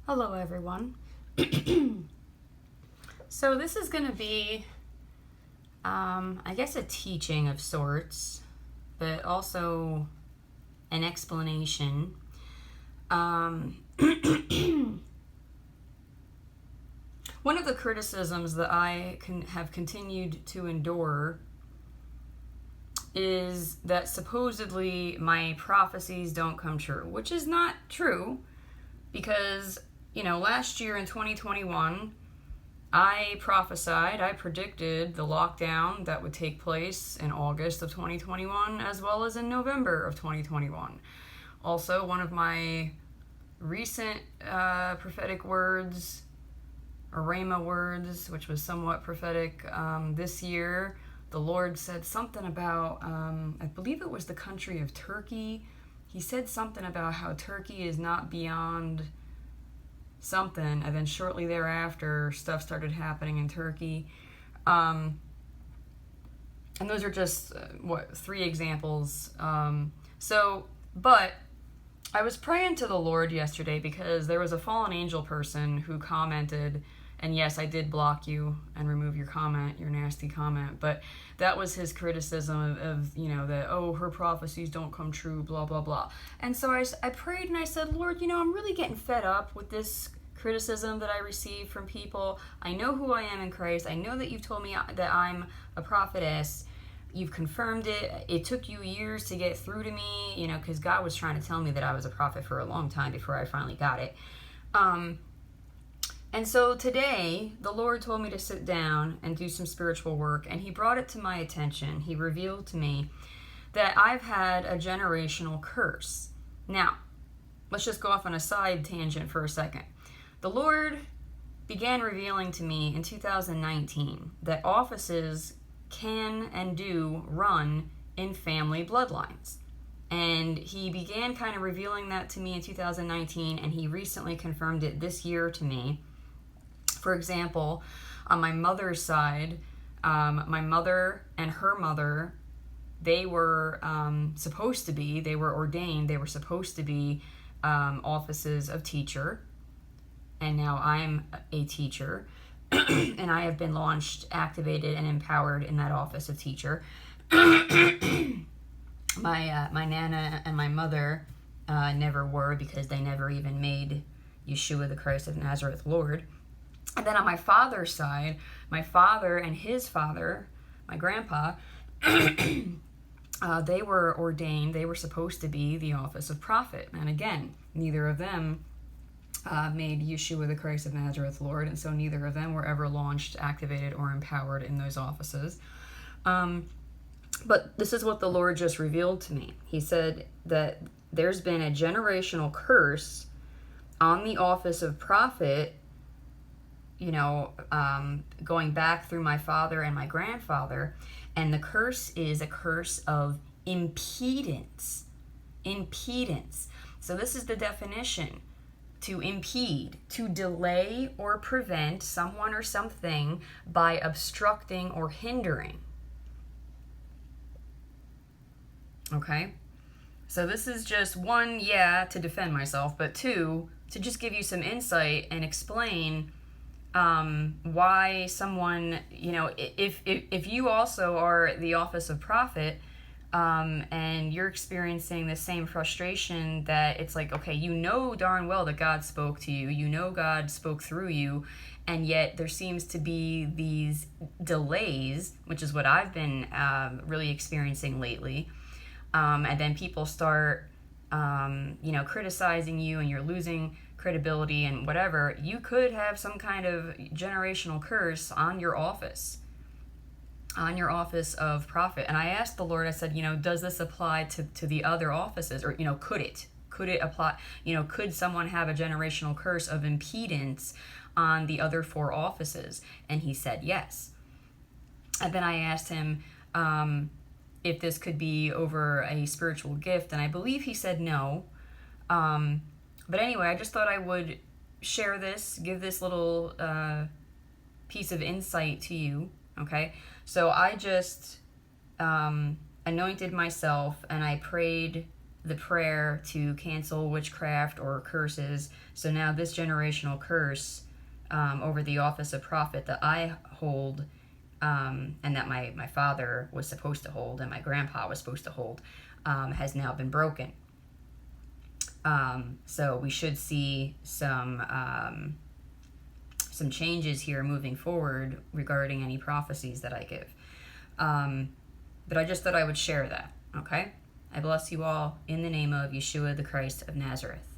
Hello, everyone. So this is going to be, I guess, a teaching of sorts, but also an explanation. One of the criticisms that I have continued to endure is that supposedly my prophecies don't come true, which is not true because, last year in 2021, I prophesied, I predicted the lockdown that would take place in August of 2021 as well as in November of 2021. Also, one of my recent prophetic words, or Rhema words, which was somewhat prophetic this year, the Lord said something about, I believe it was the country of Turkey. He said something about how Turkey is not beyond something, and then shortly thereafter stuff started happening in Turkey, and those are just three examples. But I was praying to the Lord yesterday because there was a fallen angel person who commented, and yes, I did block you and remove your comment, your nasty comment, but that was his criticism of that, oh, her prophecies don't come true, blah, blah, blah. And so I prayed and I said, Lord, I'm really getting fed up with this criticism that I receive from people. I know who I am in Christ. I know that you've told me that I'm a prophetess. You've confirmed it. It took you years to get through to me, because God was trying to tell me that I was a prophet for a long time before I finally got it. And so today, the Lord told me to sit down and do some spiritual work, and He brought it to my attention. He revealed to me that I've had a generational curse. Now, let's just go off on a side tangent for a second. The Lord began revealing to me in 2019 that offices can and do run in family bloodlines. And He began kind of revealing that to me in 2019, and He recently confirmed it this year to me. For example, on my mother's side, my mother and her mother, they were they were ordained, they were supposed to be offices of teacher. And now I'm a teacher, and I have been launched, activated, and empowered in that office of teacher. My Nana and my mother never were, because they never even made Yeshua the Christ of Nazareth Lord. And then on my father's side, my father and his father, my grandpa, they were ordained. They were supposed to be the office of prophet. And again, neither of them made Yeshua the Christ of Nazareth Lord, and so neither of them were ever launched, activated, or empowered in those offices. But this is what the Lord just revealed to me. He said that there's been a generational curse on the office of prophet, going back through my father and my grandfather, and the curse is a curse of impedance. Impedance. So this is the definition. To impede, to delay or prevent someone or something by obstructing or hindering. Okay? So this is just one, to defend myself, but two, to just give you some insight and explain why someone, if you also are the office of prophet, and you're experiencing the same frustration, that it's like, okay, darn well that God spoke to you, God spoke through you, and yet there seems to be these delays, which is what I've been really experiencing lately, and then people start, criticizing you, and you're losing credibility and whatever. You could have some kind of generational curse on your office of prophet. And I asked the Lord, I said, does this apply to the other offices? Or, could it apply, could someone have a generational curse of impedance on the other four offices? And He said yes. And then I asked Him if this could be over a spiritual gift, and I believe He said no. But anyway, I just thought I would share this, give this little piece of insight to you, okay? So I just anointed myself, and I prayed the prayer to cancel witchcraft or curses. So now this generational curse over the office of prophet that I hold, and that my father was supposed to hold and my grandpa was supposed to hold, has now been broken. So we should see some changes here moving forward regarding any prophecies that I give. But I just thought I would share that, okay? I bless you all in the name of Yeshua the Christ of Nazareth.